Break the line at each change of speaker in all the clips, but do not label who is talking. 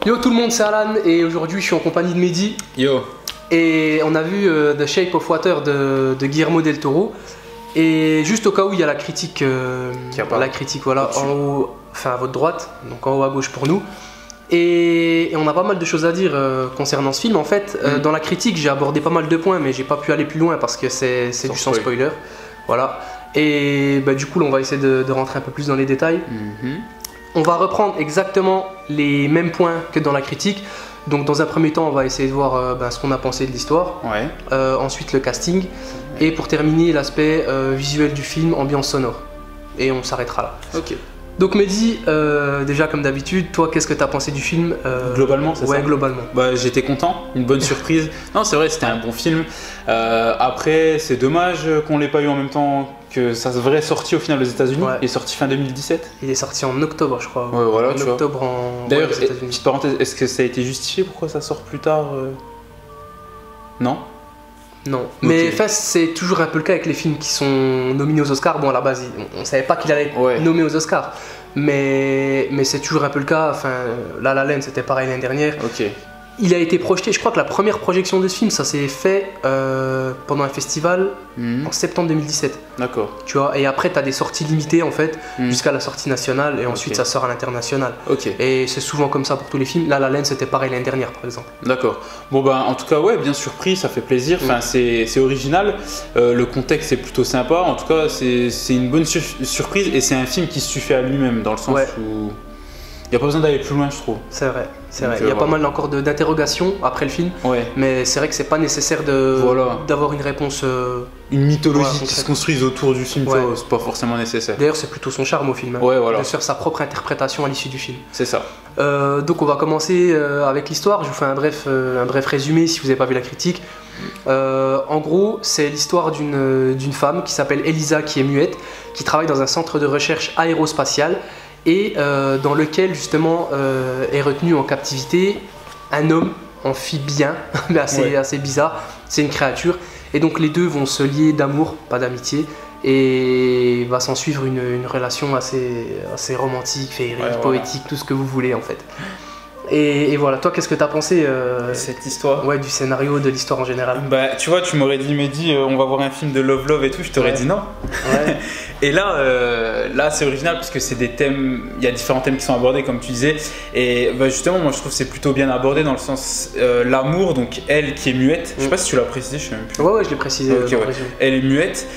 Yo tout le monde, c'est Alan et aujourd'hui je suis en compagnie de Mehdi.
Yo.
Et on a vu The Shape of Water de Guillermo del Toro. Et juste au cas où il y a la critique, voilà, en haut, enfin à votre droite, donc en haut à gauche pour nous. Et on a pas mal de choses à dire concernant ce film. En fait, dans la critique, j'ai abordé pas mal de points, mais j'ai pas pu aller plus loin parce que c'est du sans spoiler. Voilà. Et bah, du coup, là, on va essayer de rentrer un peu plus dans les détails. On va reprendre exactement les mêmes points que dans la critique. Donc dans un premier temps, on va essayer de voir ce qu'on a pensé de l'histoire. Ensuite le casting. Et pour terminer, l'aspect visuel du film, ambiance sonore. Et on s'arrêtera là.
Ok.
Donc Mehdi, déjà comme d'habitude, toi qu'est-ce que tu as pensé du film
Globalement, c'est ça?
Ouais, globalement.
Bah, j'étais content, une bonne surprise. Non, c'est vrai, c'était un bon film. Après, c'est dommage qu'on l'ait pas eu en même temps que sa vraie sortie au final aux États-Unis. Il est sorti fin 2017.
Il est sorti en octobre, je crois.
Ouais, voilà,
en octobre en.
D'ailleurs, petite parenthèse, est-ce que ça a été justifié pourquoi ça sort plus tard Non.
Non, mais enfin, c'est toujours un peu le cas avec les films qui sont nominés aux Oscars. Bon, à la base, on savait pas qu'il allait être nommé aux Oscars, mais c'est toujours un peu le cas. Enfin, La La Land, c'était pareil l'année dernière. Il a été projeté, je crois que la première projection de ce film, ça s'est fait pendant un festival en septembre 2017.
D'accord.
Tu vois, et après, tu as des sorties limitées en fait, jusqu'à la sortie nationale, et ensuite ça sort à l'international. Et c'est souvent comme ça pour tous les films. Là, La La Land, c'était pareil l'année dernière, par exemple. D'accord.
Bon, bah, en tout cas, ouais, bien surpris, ça fait plaisir. Enfin, c'est original. Le contexte est plutôt sympa. En tout cas, c'est une bonne surprise, et c'est un film qui se suffit à lui-même, dans le sens où. Il n'y a pas besoin d'aller plus loin, je trouve.
C'est vrai, c'est vrai. Il y a pas mal encore d'interrogations après le film, mais c'est vrai que c'est pas nécessaire d'avoir une réponse.
Une mythologie qui se construise autour du film, c'est pas forcément nécessaire.
D'ailleurs, c'est plutôt son charme au film, de faire sa propre interprétation à l'issue du film.
C'est ça.
Donc on va commencer avec l'histoire. Je vous fais un bref résumé si vous n'avez pas vu la critique. En gros, c'est l'histoire d'une femme qui s'appelle Elisa, qui est muette, qui travaille dans un centre de recherche aérospatial, et dans lequel justement est retenu en captivité un homme amphibien, mais assez bizarre, c'est une créature, et donc les deux vont se lier d'amour, pas d'amitié, et va s'en suivre une relation assez romantique, féerique, poétique, tout ce que vous voulez en fait. Et voilà, toi qu'est-ce que t'as pensé
cette histoire?
Ouais, du scénario, de l'histoire en général.
Bah tu vois, tu m'aurais dit Mehdi, on va voir un film de Love et tout, je t'aurais dit non. Et là c'est original parce que c'est des thèmes, il y a différents thèmes qui sont abordés comme tu disais, et bah, justement moi je trouve que c'est plutôt bien abordé dans le sens l'amour, donc elle qui est muette, je sais pas si tu l'as précisé, je sais même plus.
Ouais, je l'ai précisé.
Elle est muette,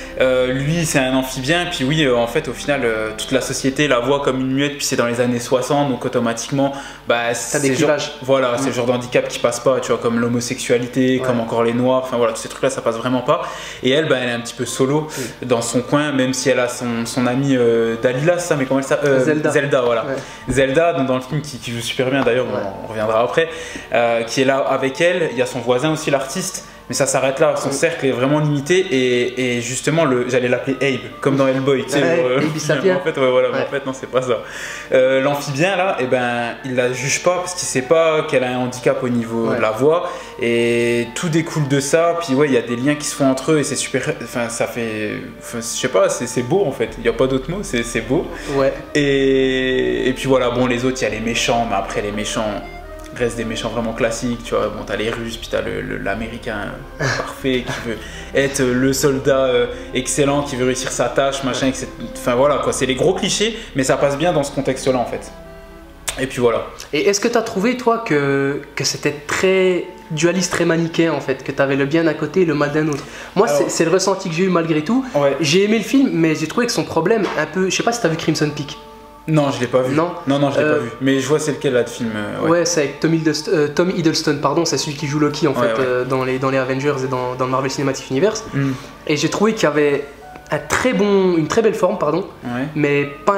lui c'est un amphibien, puis oui en fait au final toute la société la voit comme une muette, puis c'est dans les années 60, donc automatiquement bah, c'est le genre d'handicap qui passe pas, tu vois, comme l'homosexualité, comme encore les noirs, enfin voilà, tous ces trucs là ça passe vraiment pas, et elle bah, elle est un petit peu solo dans son coin, même si elle a son amie Dalila, ça, mais comment elle s'appelle, Zelda, voilà. Zelda dans le film qui joue super bien d'ailleurs, on reviendra après, qui est là avec elle. Il y a son voisin aussi, l'artiste, mais ça s'arrête là, son cercle est vraiment limité, et justement j'allais l'appeler Abe comme dans Hellboy, tu sais, en fait en fait non, c'est pas ça. L'amphibien là, et ben il la juge pas parce qu'il sait pas qu'elle a un handicap au niveau de la voix, et tout découle de ça, puis il y a des liens qui se font entre eux, et c'est super, enfin ça fait, je sais pas, c'est beau en fait, il y a pas d'autre mot, c'est beau. Et puis voilà, bon, les autres, il y a les méchants, mais après les méchants restent des méchants vraiment classiques, tu vois. Bon, t'as les Russes, puis t'as l'Américain parfait qui veut être le soldat excellent, qui veut réussir sa tâche, machin, etc. Enfin voilà quoi, c'est les gros clichés, mais ça passe bien dans ce contexte-là en fait. Et puis voilà. Et
est-ce que t'as trouvé toi que c'était très dualiste, très manichéen en fait, que t'avais le bien d'un côté et le mal d'un autre? Moi, c'est le ressenti que j'ai eu malgré tout. J'ai aimé le film, mais j'ai trouvé que son problème un peu, je sais pas si t'as vu Crimson Peak.
Non, je l'ai pas vu. Non, je l'ai pas vu. Mais je vois c'est lequel là de film.
C'est avec Tom Hiddleston, pardon, c'est celui qui joue Loki en fait dans les Avengers et dans le Marvel Cinematic Universe. Et j'ai trouvé qu'il y avait une très belle forme, mais pas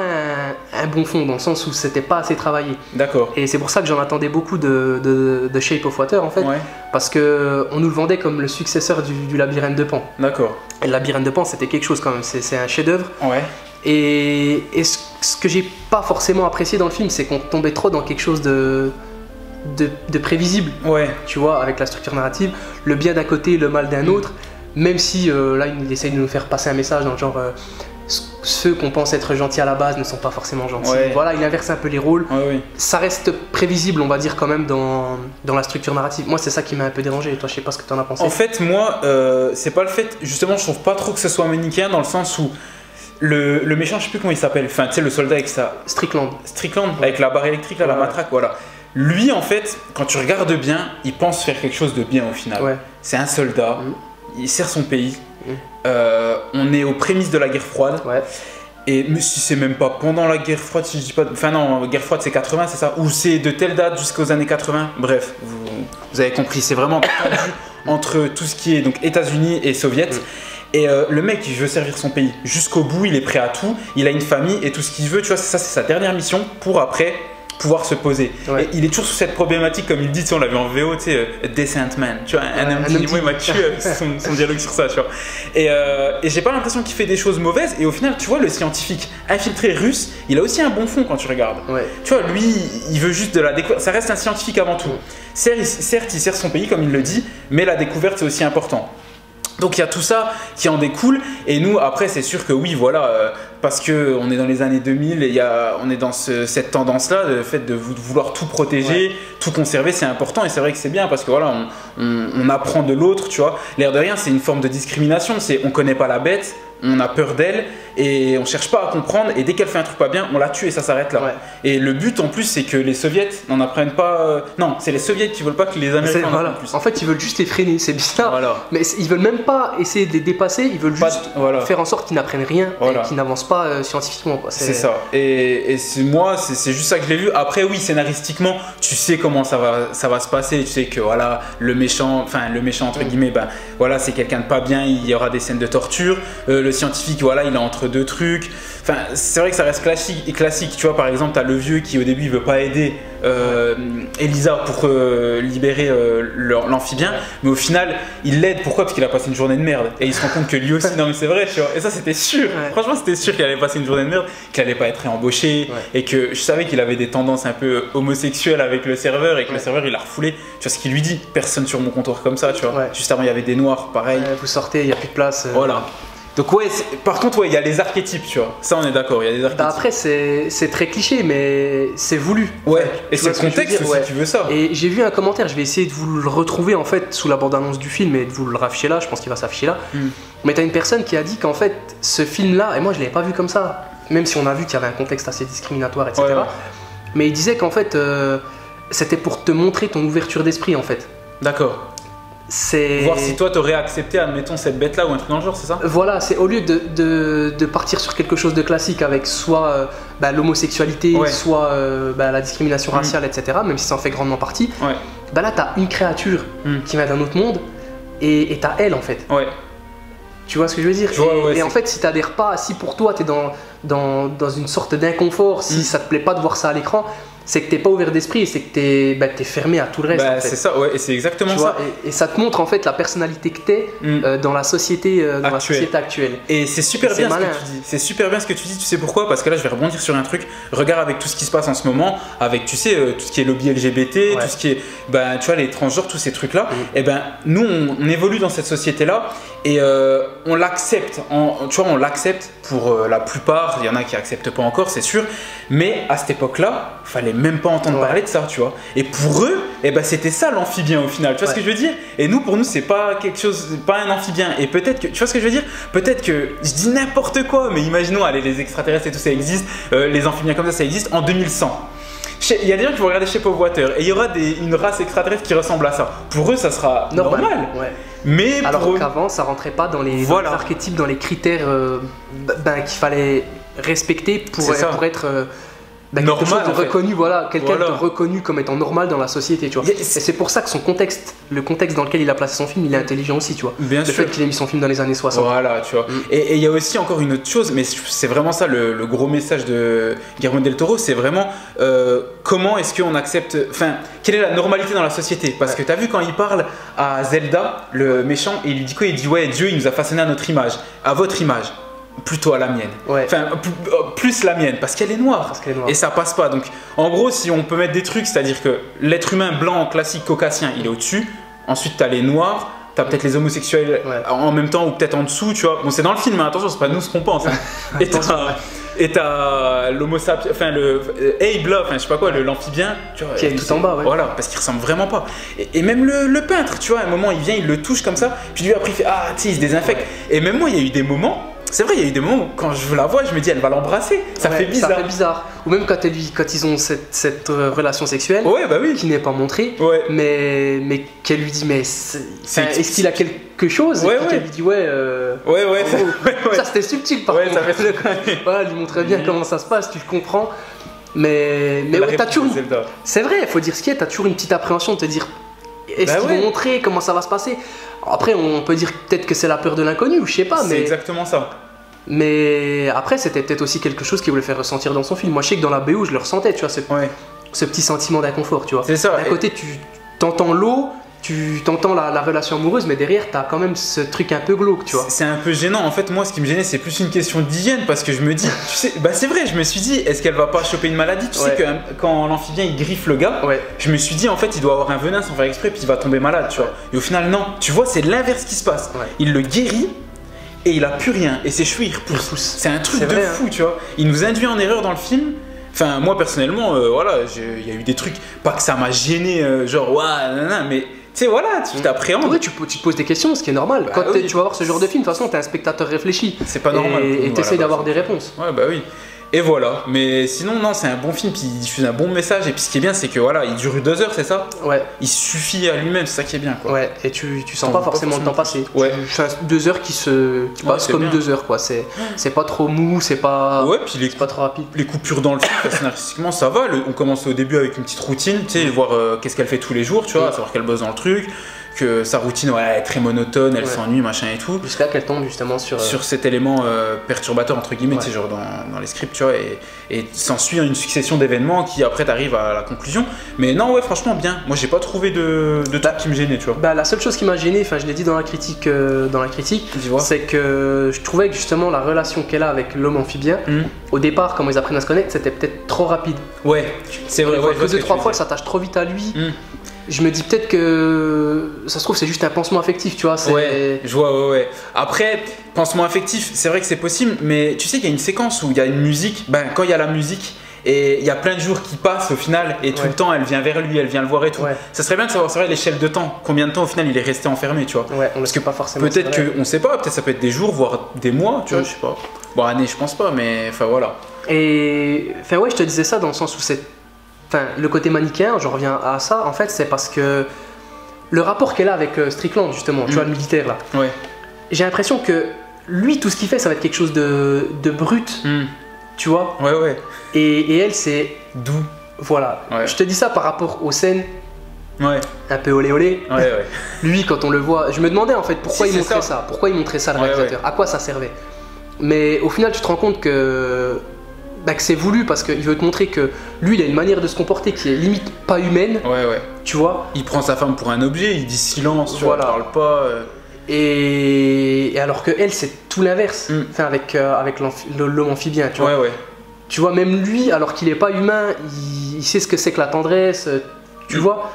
un bon fond, dans le sens où c'était pas assez travaillé. D'accord. Et c'est pour ça que j'en attendais beaucoup de Shape of Water en fait, parce que on nous le vendait comme le successeur du Labyrinthe de Pan. D'accord. Et le Labyrinthe de Pan, c'était quelque chose quand même, c'est un chef-d'œuvre. Et ce que j'ai pas forcément apprécié dans le film, c'est qu'on tombait trop dans quelque chose de prévisible, tu vois, avec la structure narrative, le bien d'un côté, le mal d'un autre, même si là il essaye de nous faire passer un message dans le genre ceux qu'on pense être gentils à la base ne sont pas forcément gentils. Voilà, il inverse un peu les rôles. Ça reste prévisible, on va dire, quand même dans la structure narrative. Moi, c'est ça qui m'a un peu dérangé. Et toi, je sais pas ce que tu en as pensé.
En fait, moi, c'est pas le fait. Justement, je trouve pas trop que ce soit manichéen dans le sens où le méchant, je sais plus comment il s'appelle. Enfin, tu sais, le soldat avec ça.
Strickland,
avec la barre électrique, là, la matraque, voilà. Lui, en fait, quand tu regardes bien, il pense faire quelque chose de bien au final. C'est un soldat, il sert son pays. On est aux prémices de la guerre froide. Et si c'est même pas pendant la guerre froide, si je dis pas. Enfin, non, guerre froide c'est 80, c'est ça? Ou c'est de telle date jusqu'aux années 80. Bref, vous avez compris, c'est vraiment tendu entre tout ce qui est donc États-Unis et Soviets. Et le mec, il veut servir son pays jusqu'au bout, il est prêt à tout, il a une famille et tout ce qu'il veut, tu vois, ça c'est sa dernière mission pour après pouvoir se poser. Et il est toujours sur cette problématique, comme il dit, tu sais, on l'avait en VO, tu sais, Decent Man, tu vois, un homme digne. Moi, il m'a tué son dialogue sur ça, tu vois. Et j'ai pas l'impression qu'il fait des choses mauvaises, et au final, tu vois, le scientifique infiltré russe, il a aussi un bon fond quand tu regardes. Tu vois, lui, il veut juste de la découverte, ça reste un scientifique avant tout. Certes, il sert son pays, comme il le dit, mais la découverte, c'est aussi important. Donc il y a tout ça qui en découle, et nous après c'est sûr que oui voilà, parce qu'on est dans les années 2000, on est dans cette tendance là, le fait de vouloir tout protéger, tout conserver, c'est important, et c'est vrai que c'est bien parce que voilà, on apprend de l'autre, tu vois. L'air de rien, c'est une forme de discrimination, on connaît pas la bête, on a peur d'elle et on cherche pas à comprendre, et dès qu'elle fait un truc pas bien, on la tue et ça s'arrête là. Et le but en plus, c'est que les soviets n'en apprennent pas. Non, c'est les soviets qui veulent pas que les Américains en apprennent plus.
En fait, ils veulent juste les freiner, c'est bizarre. Mais ils veulent même pas essayer de les dépasser, ils veulent juste faire en sorte qu'ils n'apprennent rien et qu'ils n'avancent pas scientifiquement.
C'est ça. Et moi, c'est juste ça que je l'ai vu. Après, oui, scénaristiquement, tu sais comment ça va se passer. Tu sais que voilà, le méchant entre guillemets, ben voilà, c'est quelqu'un de pas bien. Il y aura des scènes de torture. Le scientifique, voilà, il est entre deux trucs. Enfin, c'est vrai que ça reste classique. Tu vois, par exemple, t'as le vieux qui au début il veut pas aider Elisa pour libérer l'amphibien, mais au final il l'aide. Pourquoi? Parce qu'il a passé une journée de merde et il se rend compte que lui aussi, non mais c'est vrai, tu vois. Et ça c'était sûr. Franchement, c'était sûr qu'il allait passer une journée de merde, qu'il allait pas être réembauché, et que je savais qu'il avait des tendances un peu homosexuelles avec le serveur, et que le serveur il l'a refoulé. Tu vois ce qu'il lui dit? Personne sur mon comptoir comme ça, tu vois. Juste avant il y avait des noirs, pareil.
Vous sortez, il y a plus de place.
Voilà. Donc par contre, il y a les archétypes, tu vois. Ça, on est d'accord, il y a des archétypes.
Après, c'est très cliché, mais c'est voulu.
Et c'est le contexte aussi qui veut ça.
Et j'ai vu un commentaire, je vais essayer de vous le retrouver en fait sous la bande-annonce du film et de vous le rafficher là, je pense qu'il va s'afficher là. Mais t'as une personne qui a dit qu'en fait, ce film-là, et moi je l'avais pas vu comme ça, même si on a vu qu'il y avait un contexte assez discriminatoire, etc. Mais il disait qu'en fait, c'était pour te montrer ton ouverture d'esprit en fait.
D'accord. Voir si toi t'aurais accepté, admettons, cette bête là ou un truc dans le genre, c'est ça?
Voilà, c'est au lieu de partir sur quelque chose de classique avec soit l'homosexualité, soit la discrimination raciale, etc., même si ça en fait grandement partie, là t'as une créature qui vient d'un autre monde et t'as elle en fait. Tu vois ce que je veux dire? Et en fait, si t'adhères pas, si pour toi t'es dans une sorte d'inconfort, si ça te plaît pas de voir ça à l'écran, c'est que t'es pas ouvert d'esprit et c'est que t'es fermé à tout le reste. En fait.
C'est ça, et c'est exactement ça.
Et ça te montre en fait la personnalité que t'es dans la société actuelle.
Et c'est super bien ce que tu dis. C'est super bien ce que tu dis. Tu sais pourquoi? Parce que là, je vais rebondir sur un truc. Regarde avec tout ce qui se passe en ce moment, avec tu sais tout ce qui est lobby LGBT, tout ce qui est tu vois les transgenres, tous ces trucs là. Et nous, on évolue dans cette société là et on l'accepte. Tu vois, on l'accepte pour la plupart. Il y en a qui acceptent pas encore, c'est sûr. Mais à cette époque-là, fallait même pas entendre parler de ça, tu vois. Et pour eux, c'était ça l'amphibien au final. Tu vois ce que je veux dire? Et nous, pour nous, c'est pas quelque chose, pas un amphibien. Et peut-être que, tu vois ce que je veux dire? Peut-être que je dis n'importe quoi, mais imaginons, allez, les extraterrestres et tout ça existe, les amphibiens comme ça existe en 2100. Il y a des gens qui vont regarder Shape of Water et il y aura une race extraterrestre qui ressemble à ça. Pour eux, ça sera normal. Mais
alors qu'avant, ça rentrait pas dans les archétypes, dans les critères qu'il fallait respecter pour être normal, quelque chose de reconnu, quelqu'un de reconnu comme étant normal dans la société, tu vois. Et c'est pour ça que le contexte dans lequel il a placé son film, il est intelligent aussi, tu vois. Le fait qu'il ait mis son film dans les années 60.
Voilà, tu vois. Et il y a aussi encore une autre chose, mais c'est vraiment ça le gros message de Guillermo del Toro, c'est vraiment comment est-ce qu'on accepte, quelle est la normalité dans la société? Parce que tu as vu quand il parle à Zelda, le méchant, et il lui dit quoi? Il dit Dieu il nous a façonné à notre image, à votre image. Plutôt à la mienne, plus la mienne parce qu'elle est noire et ça passe pas. Donc en gros, si on peut mettre des trucs, c'est à dire que l'être humain blanc classique caucasien il est au dessus, ensuite tu as les noirs, t'as peut-être les homosexuels en même temps ou peut-être en dessous, tu vois. Bon, c'est dans le film, hein, attention, c'est pas nous ce qu'on pense. Hein. Et t'as l'homo sapiens, enfin le Abe là, enfin je sais pas quoi, l'amphibien, tu vois,
qui est tout en bas,
voilà, parce qu'il ressemble vraiment pas. Et même le peintre, tu vois, à un moment il vient, il le touche comme ça, puis lui après il fait ah, tu sais, il se désinfecte. Et même moi, il y a eu des moments, c'est vrai, il y a eu des moments où quand je la vois, je me dis elle va l'embrasser, ça fait bizarre. Ça
fait bizarre. Ou même quand ils ont cette relation sexuelle, qui n'est pas montrée, mais qu'elle lui dit mais est-ce qu'il a quelque chose, et qu'elle lui dit ça c'était subtil par contre. Voilà, lui montrait bien comment ça se passe, tu comprends. Mais t'as toujours. C'est vrai, il faut dire ce qu'il y a, t'as toujours une petite appréhension de te dire est-ce qu'ils vont montrer comment ça va se passer. Après, on peut dire peut-être que c'est la peur de l'inconnu, ou je sais pas.
C'est exactement ça.
Mais après, c'était peut-être aussi quelque chose qu'il voulait faire ressentir dans son film. Moi, je sais que dans la BO, je le ressentais, tu vois, ce petit sentiment d'inconfort, tu vois.
C'est ça.
D'un côté, tu t'entends l'eau, tu t'entends la relation amoureuse, mais derrière, t'as quand même ce truc un peu glauque, tu vois.
C'est un peu gênant. En fait, moi, ce qui me gênait, c'est plus une question d'hygiène, parce que je me dis, tu sais, bah c'est vrai, je me suis dit, est-ce qu'elle va pas choper une maladie? Tu sais que quand l'amphibien il griffe le gars, je me suis dit, en fait, il doit avoir un venin sans faire exprès, puis il va tomber malade, tu vois. Et au final, non. Tu vois, c'est l'inverse qui se passe. Il le guérit. Et il a plus rien, et ses cheveux ils repoussent. C'est un truc de fou, tu vois. Il nous induit en erreur dans le film. Enfin, moi personnellement, voilà, il y a eu des trucs, pas que ça m'a gêné, genre, mais tu sais, voilà, tu t'appréhendes.
Oui, tu te poses des questions, ce qui est normal. Quand tu vas voir ce genre de film, de toute façon, t'es un spectateur réfléchi.
C'est pas normal.
Et t'essayes d'avoir des réponses.
Ouais, bah oui. Et voilà, mais sinon non, c'est un bon film, puis il diffuse un bon message, et puis ce qui est bien c'est que voilà, il dure 2 heures, c'est ça? Ouais. Il suffit à lui-même, c'est ça qui est bien quoi.
Ouais, et tu sens pas forcément le temps passer. Ouais. 2 heures qui passent comme 2 heures quoi, c'est pas trop mou, c'est pas...
Ouais, puis
pas trop rapide.
Les coupures dans le film, scénaristiquement ça va, on commence au début avec une petite routine, tu sais, voir qu'est-ce qu'elle fait tous les jours, tu vois, savoir qu'elle bosse dans le truc, que sa routine est très monotone, elle s'ennuie, machin et tout.
Jusqu'à qu'elle tombe justement sur
cet élément perturbateur entre guillemets, tu sais, genre dans les scripts, tu vois, et s'ensuit une succession d'événements qui après t'arrives à la conclusion. Mais non, ouais, franchement bien. Moi j'ai pas trouvé de truc qui me gênait, tu vois.
Bah la seule chose qui m'a gêné, enfin je l'ai dit dans la critique, c'est que je trouvais que justement la relation qu'elle a avec l'homme amphibien, au départ, quand ils apprennent à se connaître, c'était peut-être trop rapide.
Ouais, c'est vrai.
Que 2-3 fois, elle s'attache trop vite à lui. Je me dis peut-être que ça se trouve c'est juste un pansement affectif, tu vois.
Ouais, je vois, ouais. Après, pansement affectif, c'est vrai que c'est possible, mais tu sais qu'il y a une séquence où il y a une musique, quand il y a la musique, et il y a plein de jours qui passent au final, et tout le temps elle vient vers lui, elle vient le voir et tout. Ça serait bien de savoir, c'est vrai, l'échelle de temps, combien de temps au final il est resté enfermé, tu vois.
Ouais, parce que pas forcément.
Peut-être qu'on sait pas, peut-être ça peut être des jours, voire des mois, tu vois, je sais pas. Bon, années, je pense pas, mais enfin voilà.
Et enfin, ouais, je te disais ça dans le sens où c'est. Enfin, le côté manichéen, je reviens à ça, en fait, c'est parce que le rapport qu'elle a avec Strickland, justement, tu vois, le militaire là, j'ai l'impression que lui, tout ce qu'il fait, ça va être quelque chose de brut, tu vois.
Ouais.
Et elle, c'est
doux.
Voilà. Je te dis ça par rapport aux scènes un peu olé olé. Lui, quand on le voit, je me demandais en fait pourquoi il montrait ça. Pourquoi il montrait ça, le réalisateur. À quoi ça servait. Mais au final, tu te rends compte que c'est voulu parce qu'il veut te montrer que lui il a une manière de se comporter qui est limite pas humaine. Tu vois.
Il prend sa femme pour un objet, il dit silence, tu vois, il parle pas.
Et alors que elle c'est tout l'inverse. Enfin avec l'homme amphibien, tu vois. Tu vois, même lui, alors qu'il est pas humain, il sait ce que c'est que la tendresse, tu vois.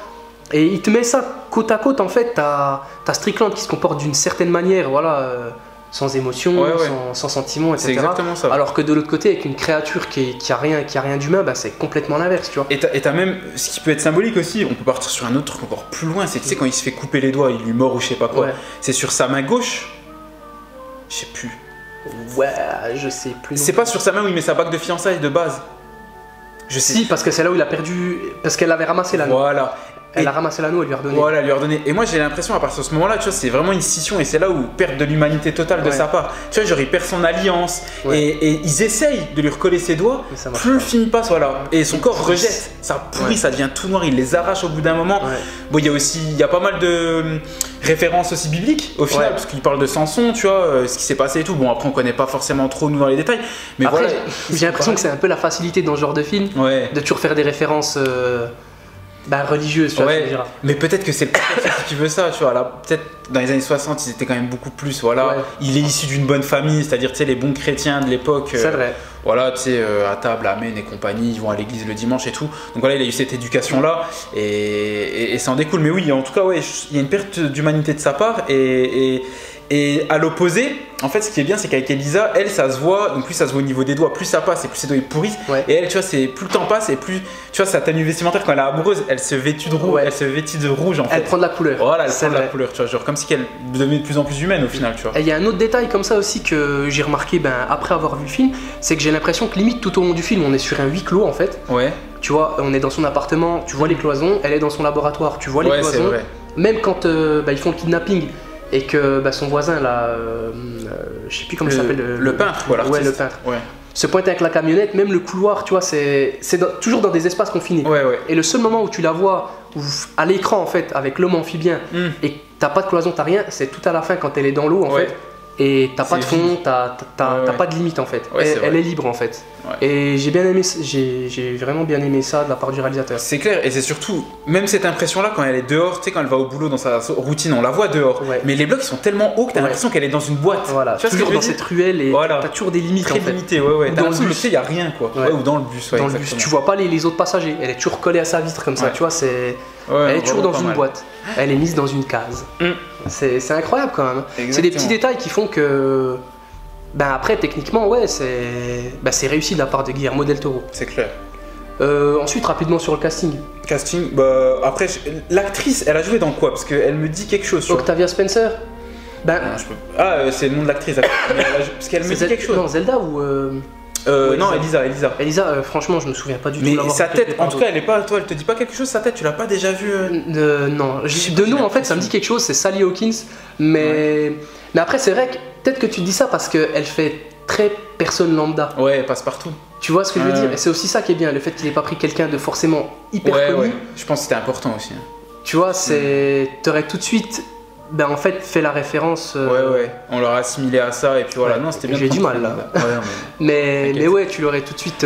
Et il te met ça côte à côte en fait. T'as Strickland qui se comporte d'une certaine manière, voilà. Sans émotion, sans sentiment, etc.
C'est exactement ça.
Alors que de l'autre côté, avec une créature qui a rien d'humain, c'est complètement l'inverse, tu vois.
Et t'as même, ce qui peut être symbolique aussi, on peut partir sur un autre truc encore plus loin, c'est tu sais quand il se fait couper les doigts, il lui mord ou je sais pas quoi, c'est sur sa main gauche, je sais plus.
Ouais, je sais plus.
C'est pas sur sa main où il met sa bague de fiançailles de base.
Si, parce que c'est là où il a perdu, parce qu'elle avait ramassé l'anneau.
Voilà.
Elle a ramassé l'anneau et lui a redonné.
Voilà, elle lui a redonné. Et moi j'ai l'impression à partir de ce moment-là, tu vois, c'est vraiment une scission et c'est là où perte de l'humanité totale de sa part. Tu vois, genre il perd son alliance et ils essayent de lui recoller ses doigts. Plus le film passe, voilà. Et son corps rejette, ça pourrit, ça devient tout noir, il les arrache au bout d'un moment. Bon, il y a pas mal de références aussi bibliques au final, parce qu'il parle de Samson, tu vois, ce qui s'est passé et tout. Bon, après on connaît pas forcément trop nous dans les détails. Mais
après,
voilà,
j'ai l'impression que c'est un peu la facilité dans ce genre de film de toujours faire des références. Religieuse, tu vois,
mais peut-être que c'est le père qui veut ça, tu vois. Là, peut-être dans les années 60, ils étaient quand même beaucoup plus. Voilà, il est issu d'une bonne famille, c'est-à-dire, tu sais, les bons chrétiens de l'époque.
C'est vrai.
voilà, tu sais, à table, amen et compagnie, ils vont à l'église le dimanche et tout. Donc voilà, il a eu cette éducation-là et ça en découle. Mais oui, en tout cas, ouais, il y a une perte d'humanité de sa part et à l'opposé, en fait, ce qui est bien, c'est qu'avec Elisa, elle, ça se voit, donc plus ça se voit au niveau des doigts, plus ça passe et plus ses doigts ils pourrissent. Ouais. Et elle, tu vois, c'est plus le temps passe et plus, tu vois, sa tenue vestimentaire, quand elle est amoureuse, elle se vêtit de rouge, elle se vêtit de rouge en fait.
Elle prend de la couleur.
Voilà, elle prend de la couleur, tu vois, genre comme si elle devenait de plus en plus humaine au final, tu vois.
Et il y a un autre détail comme ça aussi que j'ai remarqué après avoir vu le film, c'est que j'ai l'impression que limite tout au long du film, on est sur un huis clos en fait.
Ouais.
Tu vois, on est dans son appartement, tu vois les cloisons, elle est dans son laboratoire, tu vois les cloisons. Vrai. Même quand ils font le kidnapping. Et que son voisin là, je sais plus comment il s'appelle.
Le peintre, voilà.
Ouais, le peintre. Ouais. Se pointe avec la camionnette, même le couloir, tu vois, c'est toujours dans des espaces confinés.
Ouais, ouais.
Et le seul moment où tu la vois à l'écran en fait, avec l'homme amphibien, et t'as pas de cloison, t'as rien, c'est tout à la fin quand elle est dans l'eau en fait. Et t'as pas de fond, t'as pas de limite en fait. Elle est libre en fait. Ouais. Et j'ai bien aimé, j'ai vraiment bien aimé ça de la part du réalisateur.
C'est clair, et c'est surtout, même cette impression-là quand elle est dehors, tu sais, quand elle va au boulot dans sa routine, on la voit dehors. Ouais. Mais les blocs sont tellement hauts que t'as l'impression qu'elle est dans une boîte.
Voilà, tu vois toujours dans cette ruelle et t'as toujours des limites.
Très limitées, ouais. T'as l'impression que il y a rien quoi. Ouais. Ou dans le bus.
Dans le bus, tu vois pas les autres passagers. Elle est toujours collée à sa vitre comme ça, tu vois, c'est. Elle est toujours dans une boîte. Elle est mise dans une case. C'est incroyable quand même. C'est des petits détails qui font que. Après, techniquement, ouais, c'est réussi de la part de Guillermo del Toro.
C'est clair.
Ensuite, rapidement sur le casting.
Après, l'actrice, elle a joué dans quoi? Parce qu'elle me dit quelque chose.
Octavia Spencer.
C'est le nom de l'actrice. Parce qu'elle me dit quelque chose.
Non, Zelda ou.
Non, Elisa.
Elisa, franchement, je me souviens pas du tout.
Mais sa tête, en tout cas, elle te dit pas quelque chose, sa tête, tu l'as pas déjà vue
Non, de nom, en fait, ça me dit quelque chose, c'est Sally Hawkins. Mais après, c'est vrai que peut-être que tu dis ça parce qu'elle fait très personne lambda.
Ouais, elle passe partout.
Tu vois ce que je veux dire? Et c'est aussi ça qui est bien, le fait qu'il ait pas pris quelqu'un de forcément hyper connu. Ouais.
Je pense que c'était important aussi.
Tu vois, t'aurais tout de suite. En fait, fait la référence.
Ouais, on leur a assimilé à ça et puis voilà. Non, c'était bien.
J'ai du mal là. mais ouais, tu l'aurais tout de suite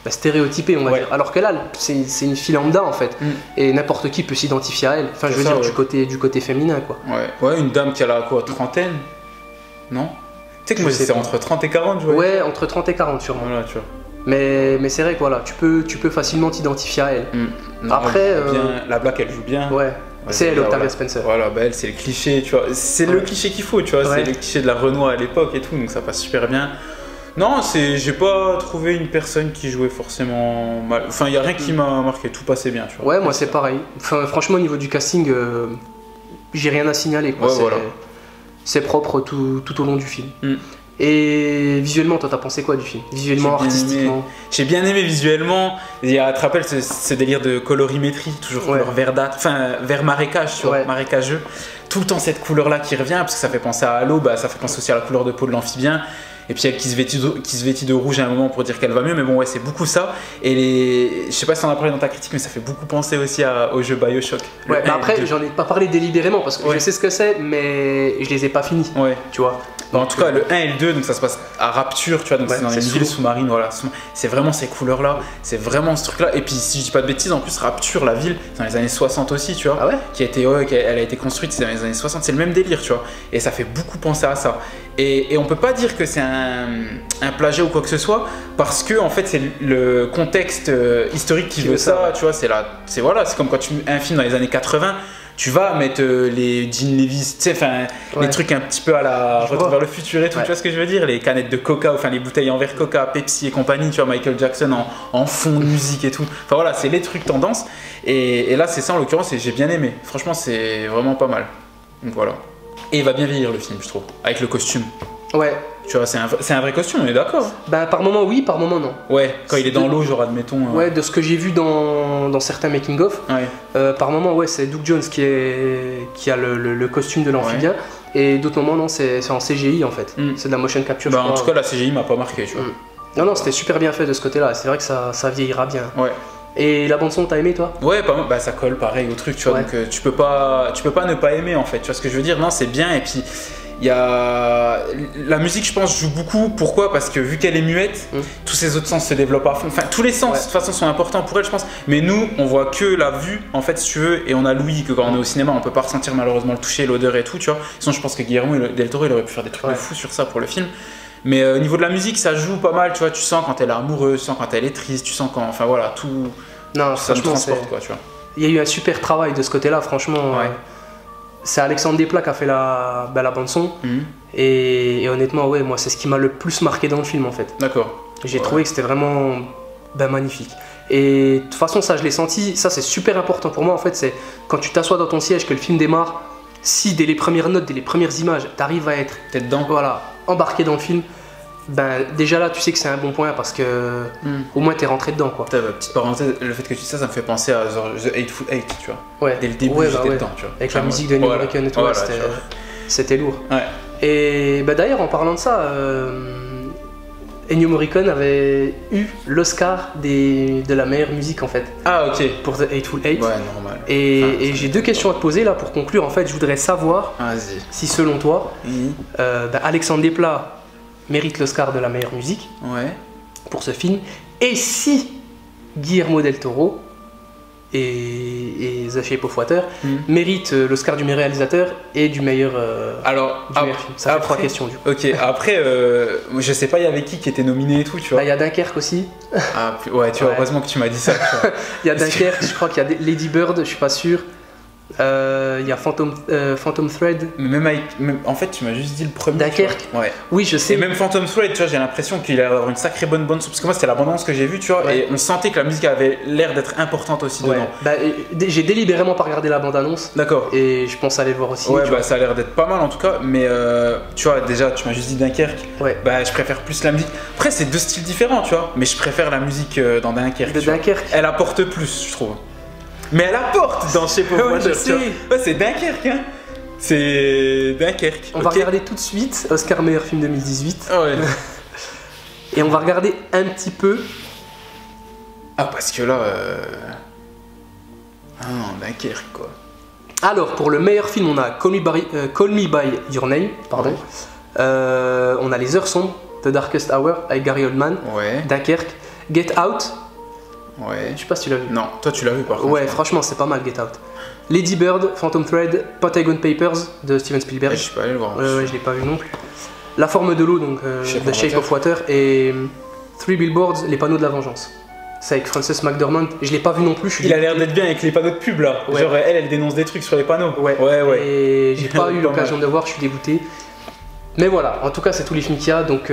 stéréotypé, on va dire. Alors que là, c'est une fille lambda en fait, et n'importe qui peut s'identifier à elle. Enfin, je veux dire du côté féminin quoi.
Ouais, une dame qui a la trentaine, non? Tu sais que moi c'est entre 30 et 40, je vois.
Ouais, entre 30 et 40 sûrement.
Voilà, tu vois.
Mais c'est vrai que voilà, tu peux facilement t'identifier à elle. Après,
la blague elle joue bien.
Ouais. C'est elle, Octavia Spencer.
Voilà, elle, c'est le cliché, tu vois. C'est le cliché qu'il faut, tu vois. C'est le cliché de la Renoir à l'époque et tout, donc ça passe super bien. Non, j'ai pas trouvé une personne qui jouait forcément mal. Enfin, il y a rien qui m'a marqué, tout passait bien, tu vois.
Ouais, moi c'est pareil. Enfin, franchement, au niveau du casting, j'ai rien à signaler, quoi. C'est propre tout au long du film. Et visuellement, toi, t'as pensé quoi du film? Visuellement, artistiquement?
J'ai bien aimé visuellement. Il y a, tu te rappelles ce délire de colorimétrie, toujours couleur verdâtre, enfin vert marécage, tu vois, marécageux. Tout le temps cette couleur-là qui revient, parce que ça fait penser à Halo, ça fait penser aussi à la couleur de peau de l'amphibien. Et puis elle qui se vêtit de rouge à un moment pour dire qu'elle va mieux, mais bon, ouais, c'est beaucoup ça. Et je sais pas si on a parlé dans ta critique, mais ça fait beaucoup penser aussi au jeu Bioshock.
Ouais, après, j'en ai pas parlé délibérément parce que je sais ce que c'est, mais je les ai pas finis. Ouais. Tu vois.
En tout cas, le 1 et le 2, donc ça se passe à Rapture, tu vois, donc c'est dans une ville sous-marine, voilà. C'est vraiment ces couleurs-là, c'est vraiment ce truc-là. Et puis, si je dis pas de bêtises, en plus, Rapture, la ville, c'est dans les années 60 aussi, tu vois. Ah ouais? Elle a été construite dans les années 60, c'est le même délire, tu vois. Et ça fait beaucoup penser à ça. Et on peut pas dire que c'est un plagiat ou quoi que ce soit, parce que, en fait, c'est le contexte historique qui veut ça, tu vois. C'est comme quand tu mets un film dans les années 80. Tu vas mettre les jeans Levi's, tu sais, enfin, les trucs un petit peu à la Retour vers le futur et tout, tu vois ce que je veux dire? Les canettes de Coca, enfin les bouteilles en verre Coca, Pepsi et compagnie, tu vois, Michael Jackson en fond de musique et tout. Enfin voilà, c'est les trucs tendance. Et là, c'est ça en l'occurrence, et j'ai bien aimé. Franchement, c'est vraiment pas mal. Donc voilà. Et il va bien vieillir le film, je trouve, avec le costume. Ouais. Tu vois, c'est un vrai costume, on est d'accord? Par moment oui, par moment non. Ouais, quand il est dans l'eau, genre admettons.
Ouais, de ce que j'ai vu dans certains making-of, par moment, ouais, c'est Doug Jones qui a le costume de l'amphibien, et d'autres moments, non, c'est en CGI en fait. C'est de la motion capture.
En tout cas, la CGI m'a pas marqué, tu vois.
Non, c'était super bien fait de ce côté-là, c'est vrai que ça vieillira bien. Ouais. Et la bande son, t'as aimé toi? Ouais,
ça colle pareil au truc, tu vois, donc tu peux pas ne pas aimer en fait, tu vois ce que je veux dire? Non, c'est bien, et puis Il y a la musique, je pense, joue beaucoup. Pourquoi? Parce que vu qu'elle est muette, tous ses autres sens se développent à fond. Enfin, tous les sens de toute façon sont importants pour elle, je pense. Mais nous, on voit que la vue, en fait, si tu veux, et on a l'ouïe que quand on est au cinéma, on peut pas ressentir malheureusement le toucher, l'odeur et tout, tu vois. Sinon, je pense que Guillermo del Toro, il aurait pu faire des trucs de fou sur ça pour le film. Mais au niveau de la musique, ça joue pas mal, tu vois. Tu sens quand elle est amoureuse, tu sens quand elle est triste, tu sens quand, enfin voilà, tout.
Non,
ça nous transporte, quoi, tu vois.
Il y a eu un super travail de ce côté-là, franchement. C'est Alexandre Desplat qui a fait la bande son. Et honnêtement, ouais, moi, c'est ce qui m'a le plus marqué dans le film, en fait.
D'accord.
J'ai trouvé que c'était vraiment magnifique. Et de toute façon, ça, je l'ai senti. Ça, c'est super important pour moi, en fait. C'est quand tu t'assois dans ton siège, que le film démarre. Si dès les premières notes, dès les premières images, tu arrives à être
dedans.
Voilà, embarqué dans le film. Ben, déjà là, tu sais que c'est un bon point parce que au moins t'es rentré dedans, quoi.
Petite parenthèse, le fait que tu dis ça, ça me fait penser à The Hateful Eight, tu vois.
Ouais.
Dès le début, j'étais dedans, tu vois.
Avec la musique de Ennio Morricone et tout, c'était lourd.
Ouais.
Et ben, d'ailleurs, en parlant de ça, Ennio Morricone avait eu l'Oscar de la meilleure musique, en fait.
Ah, ok.
Pour The Hateful Eight.
Ouais, normal.
Et j'ai deux questions à te poser là pour conclure. En fait, je voudrais savoir si, selon toi, Alexandre Desplat mérite l'Oscar de la meilleure musique pour ce film, et si Guillermo del Toro et The Shape of Water méritent l'Oscar du meilleur réalisateur et du meilleur, film. Ça fait trois questions du coup.
Ok, après, je sais pas, il y avait qui était nominé et tout, tu vois.
Il y a Dunkerque aussi.
Ah, ouais, tu vois, heureusement que tu m'as dit ça.
Il y a Dunkerque, je crois qu'il y a Lady Bird, je suis pas sûr. Il y a Phantom Thread.
En fait, tu m'as juste dit le premier.
Dunkerque.
Ouais.
Oui, je sais.
Et même Phantom Thread, tu vois, j'ai l'impression qu'il a une sacrée bonne bande son. Parce que moi, c'était la bande-annonce que j'ai vue, tu vois, et on sentait que la musique avait l'air d'être importante aussi dedans.
Bah, j'ai délibérément pas regardé la bande-annonce.
D'accord.
Et je pense aller le voir aussi.
Ouais, bah ça a l'air d'être pas mal en tout cas. Mais tu vois, déjà, tu m'as juste dit Dunkerque.
Ouais.
Bah, je préfère plus la musique. Après, c'est deux styles différents, tu vois. Mais je préfère la musique dans Dunkerque.
De Dunkerque.
Elle apporte plus, je trouve. Mais elle apporte dans Shape of Water. Ouais, c'est Dunkerque, hein. C'est Dunkerque.
On va regarder tout de suite Oscar meilleur film 2018.
Ah ouais.
Et on va regarder un petit peu.
Ah, parce que là. Ah non, Dunkerque, quoi.
Alors, pour le meilleur film, on a Call Me By Your Name. Pardon. On a Les Heures Sombres, The Darkest Hour avec Gary Oldman.
Ouais.
Dunkerque. Get Out.
Ouais.
Je sais pas si tu l'as vu.
Non, toi tu l'as vu par contre.
Ouais, franchement, c'est pas mal Get Out. Lady Bird, Phantom Thread, Pentagon Papers de Steven Spielberg.
Je suis pas allé le voir.
Ouais, je l'ai pas vu non plus. La forme de l'eau, donc The Shape of Water, et Three Billboards, Les Panneaux de la Vengeance. C'est avec Frances McDormand. Je l'ai pas vu non plus.
Il a l'air d'être bien avec les panneaux de pub là. Ouais. Genre elle dénonce des trucs sur les panneaux.
Ouais. Et j'ai pas eu l'occasion de voir, je suis dégoûté. Mais voilà, en tout cas, c'est tous les films qu'il y a, donc.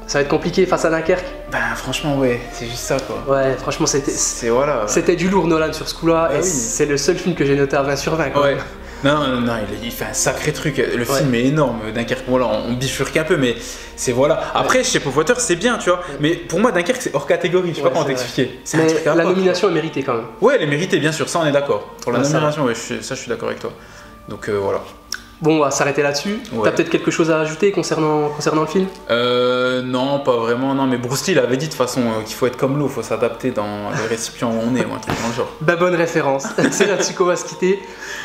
Ça va être compliqué face à Dunkerque.
Ben franchement ouais, c'est juste ça quoi.
Ouais, franchement c'était du lourd Nolan sur ce coup-là, et c'est le seul film que j'ai noté à 20 sur 20 quoi.
Ouais. Non, il fait un sacré truc, le film est énorme, Dunkerque, voilà, on bifurque un peu mais c'est voilà. Après Shape of Water c'est bien tu vois, mais pour moi Dunkerque c'est hors catégorie, je sais pas comment t'expliquer.
Mais la nomination est méritée quand même.
Ouais, elle est méritée bien sûr, ça on est d'accord. Pour la nomination, ouais, je suis d'accord avec toi. Donc voilà.
Bon, on va s'arrêter là-dessus. T'as peut-être quelque chose à ajouter concernant le film?
Non, pas vraiment. Non, mais Bruce Lee l'avait dit de toute façon qu'il faut être comme l'eau, il faut s'adapter dans les récipients où on est ou un truc dans le genre.
Bah, bonne référence. C'est là-dessus qu'on va se quitter.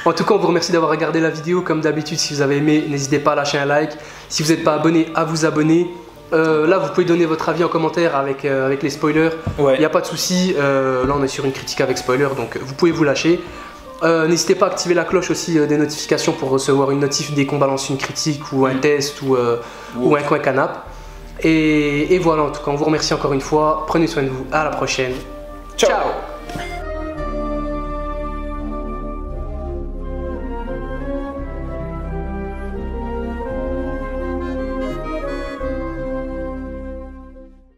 En tout cas, on vous remercie d'avoir regardé la vidéo. Comme d'habitude, si vous avez aimé, n'hésitez pas à lâcher un like. Si vous n'êtes pas abonné, à vous abonner. Là, vous pouvez donner votre avis en commentaire avec les spoilers. Il n'y a pas de souci. Là, on est sur une critique avec spoilers, donc vous pouvez vous lâcher. N'hésitez pas à activer la cloche aussi des notifications pour recevoir une notif dès qu'on balance une critique ou un test ou un coin canap. Et voilà, en tout cas, on vous remercie encore une fois. Prenez soin de vous. À la prochaine. Ciao.